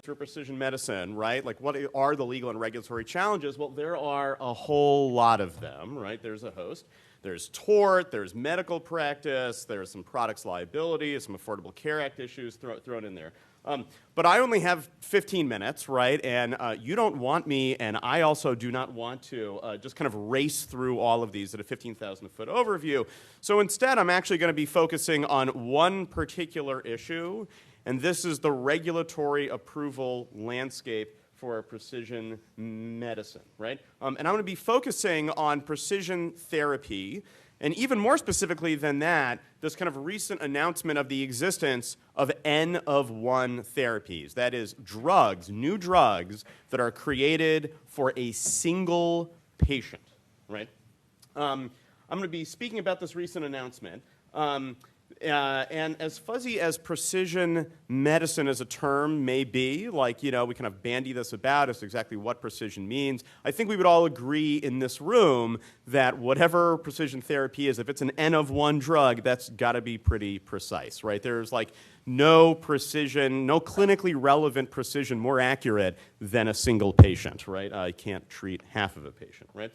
through precision medicine, right? Like, what are the legal and regulatory challenges? Well, there are a whole lot of them, right? There's a host. There's tort, there's medical practice, there's some products liability, some Affordable Care Act issues thrown in there. But I only have 15 minutes, right? And you don't want me, and I also do not want to just kind of race through all of these at a 15,000-foot overview. So instead, I'm actually going to be focusing on one particular issue, and this is the regulatory approval landscape for precision medicine, right? And I'm going to be focusing on precision therapy, and even more specifically than that, this kind of recent announcement of the existence of N of 1 therapies. That is drugs, new drugs that are created for a single patient, right? I'm going to be speaking about this recent announcement. And as fuzzy as precision medicine as a term may be, like, we kind of bandy this about as to exactly what precision means, I think we would all agree in this room that whatever precision therapy is, if it's an N of 1 drug, that's got to be pretty precise, right? There's like no precision, no clinically relevant precision more accurate than a single patient, right? I can't treat half of a patient, right?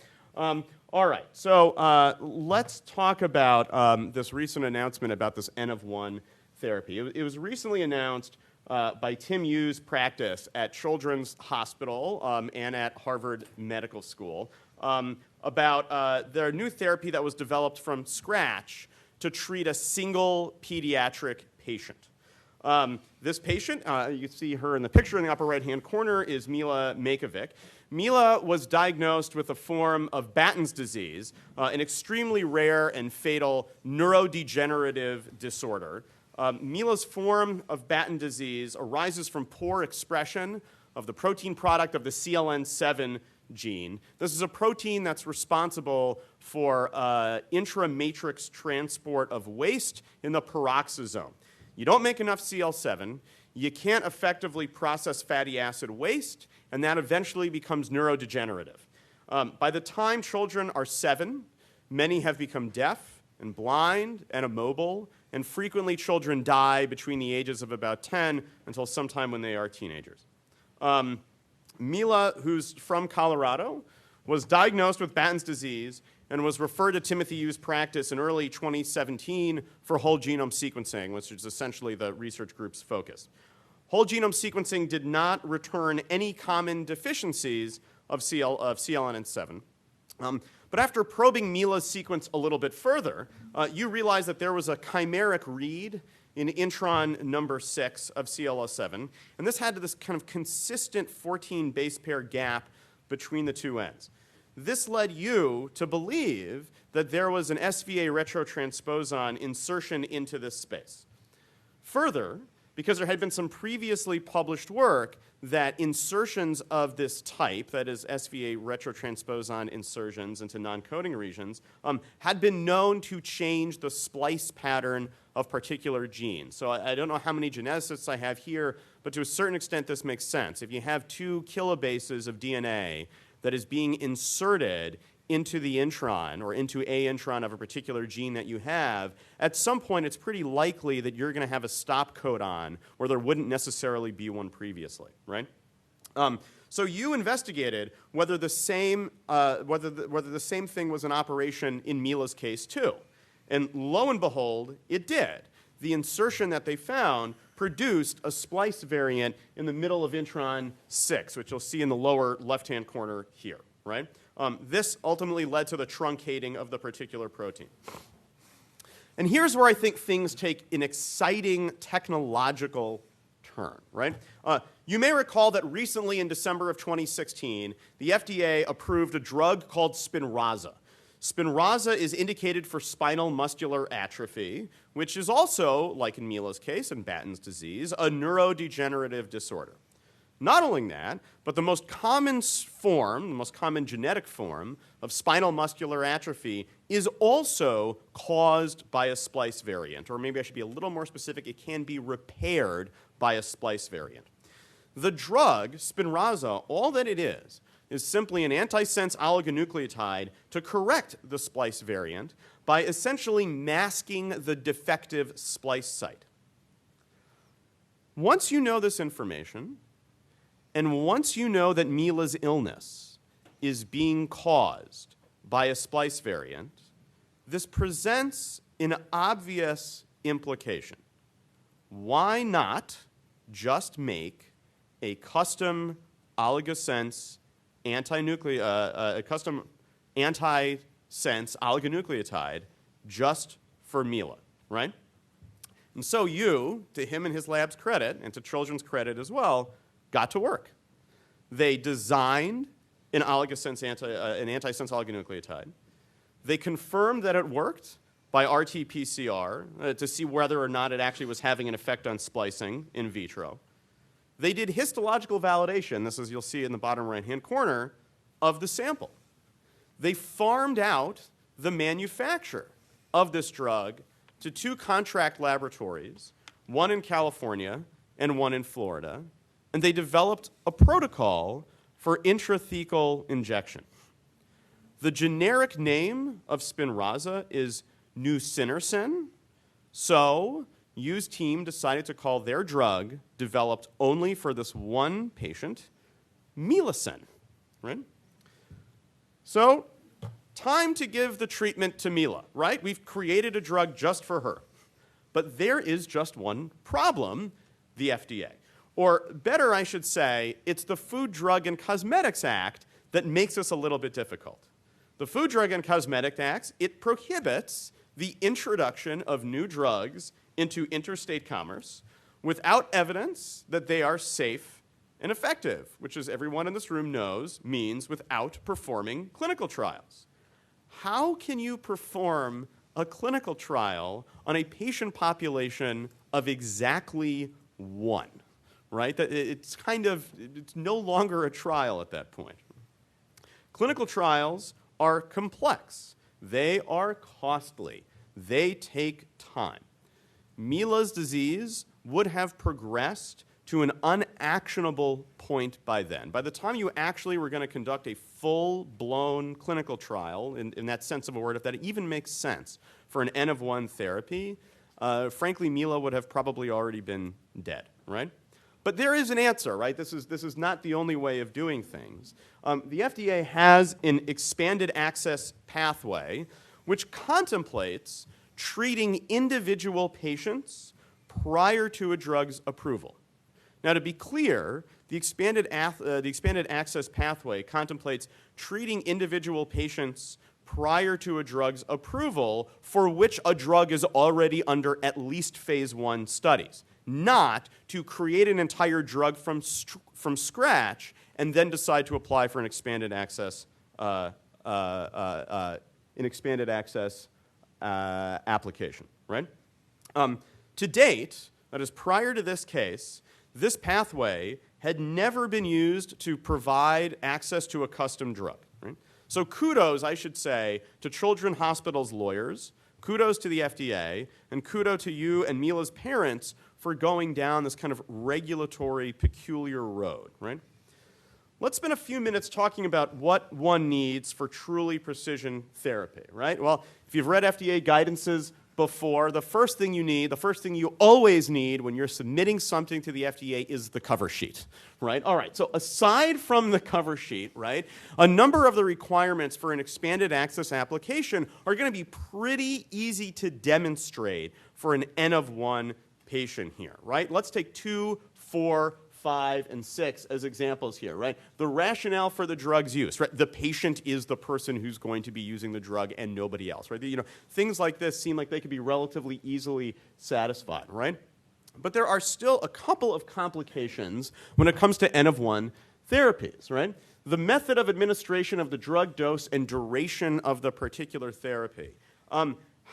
All right, so let's talk about this recent announcement about this N of 1 therapy. It was recently announced by Tim Yu's practice at Children's Hospital and at Harvard Medical School about their new therapy that was developed from scratch to treat a single pediatric patient. This patient, you can see her in the picture in the upper right-hand corner, is Mila Mackovic. Mila was diagnosed with a form of Batten's disease, an extremely rare and fatal neurodegenerative disorder. Mila's form of Batten disease arises from poor expression of the protein product of the CLN7 gene. This is a protein that's responsible for intramatrix transport of waste in the peroxisome. You don't make enough CL7, you can't effectively process fatty acid waste, and that eventually becomes neurodegenerative. By the time children are 7, many have become deaf and blind and immobile, and frequently children die between the ages of about 10 until sometime when they are teenagers. Mila, who's from Colorado, was diagnosed with Batten's disease and was referred to Timothy Yu's practice in early 2017 for whole genome sequencing, which is essentially the research group's focus. Whole genome sequencing did not return any common deficiencies of CLN7. But after probing Mila's sequence a little bit further, you realize that there was a chimeric read in intron number 6 of CL07, and this had this kind of consistent 14 base pair gap between the two ends. This led you to believe that there was an SVA retrotransposon insertion into this space. Further, because there had been some previously published work that insertions of this type, that is SVA retrotransposon insertions into non-coding regions, had been known to change the splice pattern of particular genes. So I don't know how many geneticists I have here, but to a certain extent this makes sense. If you have 2 kilobases of DNA that is being inserted into the intron or into a intron of a particular gene that you have, at some point it's pretty likely that you're going to have a stop codon where there wouldn't necessarily be one previously, right? So you investigated whether the same thing was in operation in Mila's case too, and lo and behold, it did. The insertion that they found produced a splice variant in the middle of intron 6, which you'll see in the lower left-hand corner here, right? This ultimately led to the truncating of the particular protein. And here's where I think things take an exciting technological turn, right? You may recall that recently in December of 2016, the FDA approved a drug called Spinraza. Spinraza is indicated for spinal muscular atrophy, which is also, like in Mila's case and Batten's disease, a neurodegenerative disorder. Not only that, but the most common form, the most common genetic form of spinal muscular atrophy is also caused by a splice variant, or maybe I should be a little more specific, it can be repaired by a splice variant. The drug, Spinraza, all that it is simply an antisense oligonucleotide to correct the splice variant by essentially masking the defective splice site. Once you know this information, And once you know that Mila's illness is being caused by a splice variant, this presents an obvious implication. Why not just make a custom oligosense a custom antisense oligonucleotide just for Mila, right? And so you, to him and his lab's credit, and to Children's credit as well, got to work. They designed an antisense oligonucleotide. They confirmed that it worked by RT-PCR to see whether or not it actually was having an effect on splicing in vitro. They did histological validation, this is, you'll see in the bottom right-hand corner, of the sample. They farmed out the manufacture of this drug to 2 contract laboratories, one in California and one in Florida, and they developed a protocol for intrathecal injection. The generic name of Spinraza is nusinersen, so Yu's team decided to call their drug, developed only for this one patient, Milacen, right? So, time to give the treatment to Mila, right? We've created a drug just for her. But there is just one problem, the FDA. Or better, I should say, it's the Food, Drug, and Cosmetics Act that makes this a little bit difficult. The Food, Drug, and Cosmetics Act, it prohibits the introduction of new drugs into interstate commerce without evidence that they are safe and effective, which, as everyone in this room knows, means without performing clinical trials. How can you perform a clinical trial on a patient population of exactly 1, right? It's no longer a trial at that point. Clinical trials are complex. They are costly. They take time. Mila's disease would have progressed to an unactionable point by then. By the time you actually were going to conduct a full-blown clinical trial, in that sense of a word, if that even makes sense, for an N of 1 therapy, frankly, Mila would have probably already been dead, right? But there is an answer, right? This is not the only way of doing things. The FDA has an expanded access pathway which contemplates treating individual patients prior to a drug's approval. Now, to be clear, the expanded access pathway contemplates treating individual patients prior to a drug's approval for which a drug is already under at least phase 1 studies, not to create an entire drug from scratch and then decide to apply for an expanded access application, right? To date, that is prior to this case, this pathway had never been used to provide access to a custom drug, right? So kudos, I should say, to Children's Hospital's lawyers, kudos to the FDA, and kudos to you and Mila's parents for going down this kind of regulatory peculiar road, right? Let's spend a few minutes talking about what one needs for truly precision therapy, right? Well, if you've read FDA guidances before, the first thing you always need when you're submitting something to the FDA is the cover sheet, right? All right, so aside from the cover sheet, right, a number of the requirements for an expanded access application are going to be pretty easy to demonstrate for an N of 1 patient here, right? Let's take 2, 4, 5, and 6 as examples here, right? The rationale for the drug's use, right? The patient is the person who's going to be using the drug and nobody else, right? Things like this seem like they could be relatively easily satisfied, right? But there are still a couple of complications when it comes to N of 1 therapies, right? The method of administration of the drug dose and duration of the particular therapy.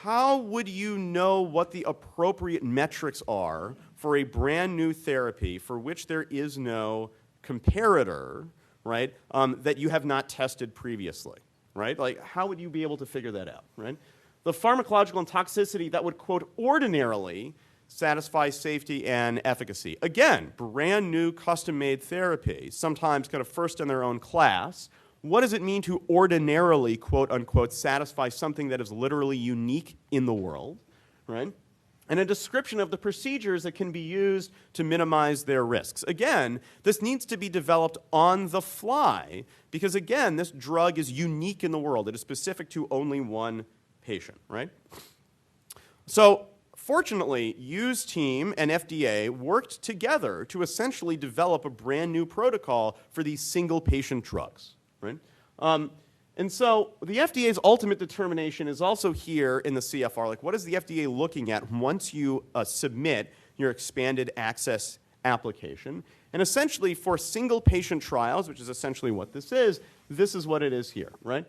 How would you know what the appropriate metrics are for a brand new therapy for which there is no comparator, right, that you have not tested previously, right? Like, how would you be able to figure that out, right? The pharmacological and toxicity that would, quote, ordinarily satisfy safety and efficacy. Again, brand new custom-made therapy, sometimes kind of first in their own class. What does it mean to ordinarily, quote unquote, satisfy something that is literally unique in the world, right? and a description of the procedures that can be used to minimize their risks. Again, this needs to be developed on the fly because, again, this drug is unique in the world. It is specific to only one patient, right? So fortunately, Yu's team and FDA worked together to essentially develop a brand new protocol for these single-patient drugs, right? And so the FDA's ultimate determination is also here in the CFR. Like, what is the FDA looking at once you submit your expanded access application? And essentially, for single-patient trials, which is essentially what this is what it is here, right?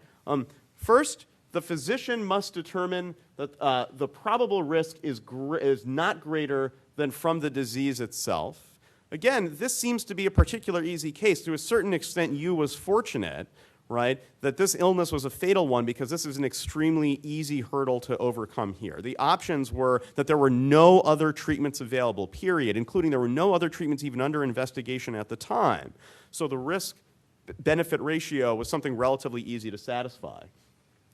First, the physician must determine that the probable risk is not greater than from the disease itself. Again, this seems to be a particular easy case. To a certain extent, Yu was fortunate, right, that this illness was a fatal one because this is an extremely easy hurdle to overcome here. The options were that there were no other treatments available, period, including there were no other treatments even under investigation at the time. So the risk-benefit ratio was something relatively easy to satisfy.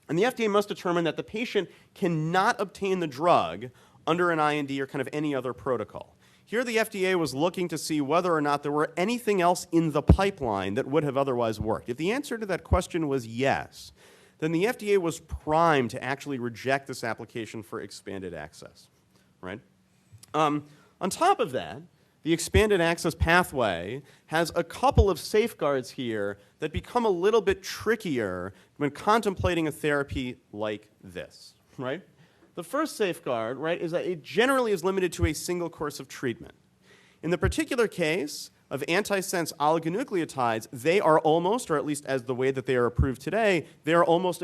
And the FDA must determine that the patient cannot obtain the drug under an IND or kind of any other protocol. Here the FDA was looking to see whether or not there were anything else in the pipeline that would have otherwise worked. If the answer to that question was yes, then the FDA was primed to actually reject this application for expanded access, right? On top of that, the expanded access pathway has a couple of safeguards here that become a little bit trickier when contemplating a therapy like this, right? The first safeguard, right, is that it generally is limited to a single course of treatment. In the particular case of antisense oligonucleotides, they are almost, or at least as the way that they are approved today, they are almost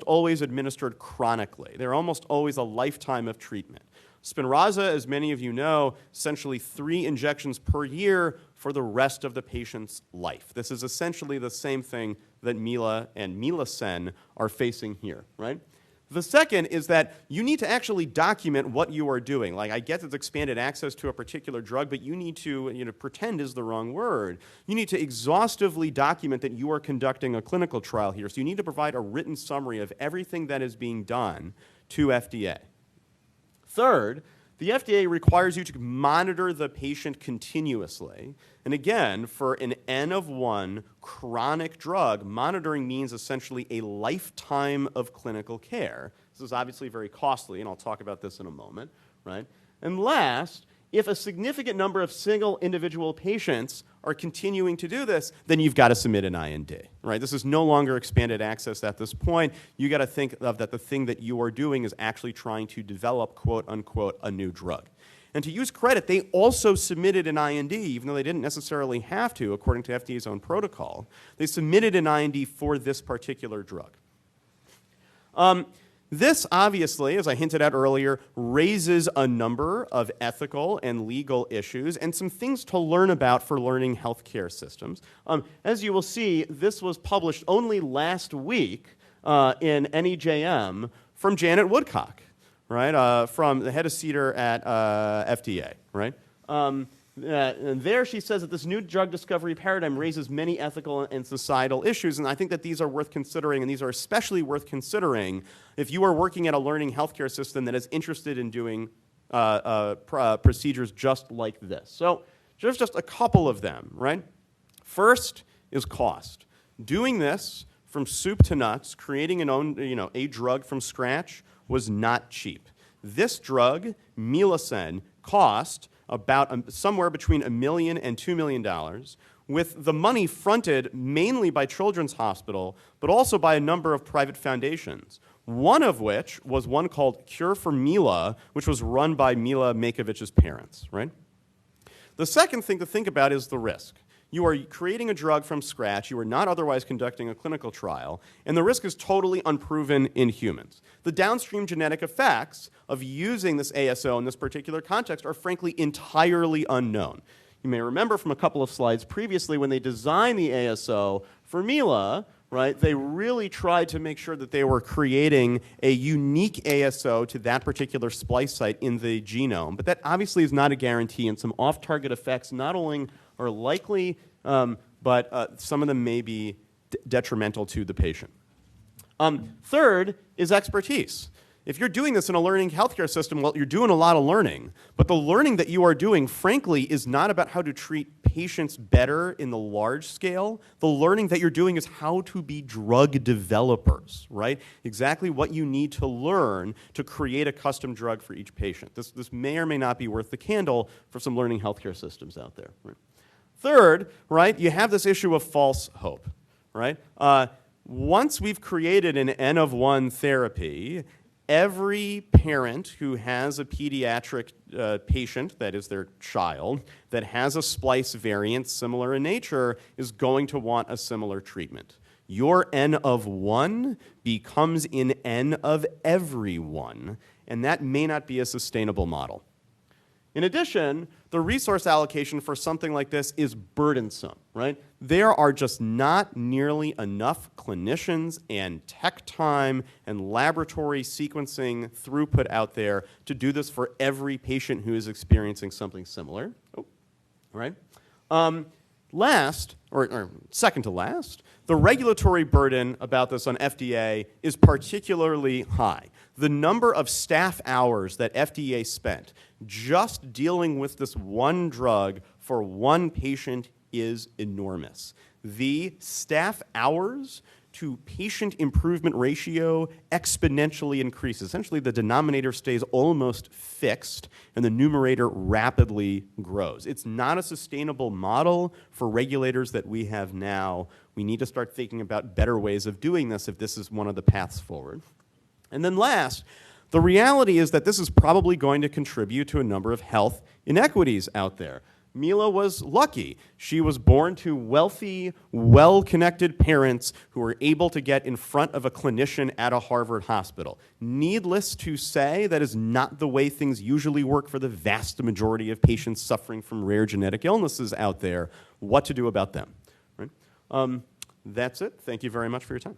always administered chronically. They're almost always a lifetime of treatment. Spinraza, as many of you know, essentially 3 injections per year for the rest of the patient's life. This is essentially the same thing that Mila and Milacen are facing here, right? The second is that you need to actually document what you are doing. Like, I get that it's expanded access to a particular drug, but you need to, pretend is the wrong word. You need to exhaustively document that you are conducting a clinical trial here. So you need to provide a written summary of everything that is being done to FDA. Third, the FDA requires you to monitor the patient continuously. And again, for an N of 1 chronic drug, monitoring means essentially a lifetime of clinical care. This is obviously very costly, and I'll talk about this in a moment, right? And last, if a significant number of single individual patients are continuing to do this, then you've got to submit an IND, right? This is no longer expanded access at this point. You got to think of that the thing that you are doing is actually trying to develop, quote unquote, a new drug. And to use credit, they also submitted an IND, even though they didn't necessarily have to, according to FDA's own protocol. They submitted an IND for this particular drug. This, obviously, as I hinted at earlier, raises a number of ethical and legal issues and some things to learn about for learning healthcare systems. As you will see, this was published only last week in NEJM from Janet Woodcock, right, from the head of CDER at FDA, right? And there she says that this new drug discovery paradigm raises many ethical and societal issues, and I think that these are worth considering, and these are especially worth considering if you are working at a learning healthcare system that is interested in doing procedures just like this. So there's just a couple of them, right? First is cost. Doing this from soup to nuts, creating a drug from scratch, was not cheap. This drug, Milacen, cost about somewhere between $1 million and $2 million, with the money fronted mainly by Children's Hospital, but also by a number of private foundations, one of which was one called Cure for Mila, which was run by Mila Mackovic's parents, right? The second thing to think about is the risk. You are creating a drug from scratch. You are not otherwise conducting a clinical trial, and the risk is totally unproven in humans. The downstream genetic effects of using this ASO in this particular context are frankly entirely unknown. You may remember from a couple of slides previously when they designed the ASO for Mila, right, they really tried to make sure that they were creating a unique ASO to that particular splice site in the genome. But that obviously is not a guarantee, and some off-target effects not only are likely, but some of them may be detrimental to the patient. Third is expertise. if you're doing this in a learning healthcare system, well, you're doing a lot of learning. But the learning that you are doing, frankly, is not about how to treat patients better in the large scale. The learning that you're doing is how to be drug developers, right? Exactly what you need to learn to create a custom drug for each patient. This may or may not be worth the candle for some learning healthcare systems out there. Right? Third, right, you have this issue of false hope, right? Once we've created an N of 1 therapy, every parent who has a pediatric patient, that is their child, that has a splice variant similar in nature is going to want a similar treatment. Your N of 1 becomes an N of everyone, and that may not be a sustainable model. In addition, the resource allocation for something like this is burdensome, right? There are just not nearly enough clinicians and tech time and laboratory sequencing throughput out there to do this for every patient who is experiencing something similar. Oh, right? Last, or second to last, the regulatory burden about this on FDA is particularly high. The number of staff hours that FDA spent just dealing with this one drug for one patient is enormous. The staff hours to patient improvement ratio exponentially increases. Essentially, the denominator stays almost fixed, and the numerator rapidly grows. It's not a sustainable model for regulators that we have now. We need to start thinking about better ways of doing this if this is one of the paths forward. And then last, the reality is that this is probably going to contribute to a number of health inequities out there. Mila was lucky. She was born to wealthy, well-connected parents who were able to get in front of a clinician at a Harvard hospital. Needless to say, that is not the way things usually work for the vast majority of patients suffering from rare genetic illnesses out there. What to do about them? Right? That's it. Thank you very much for your time.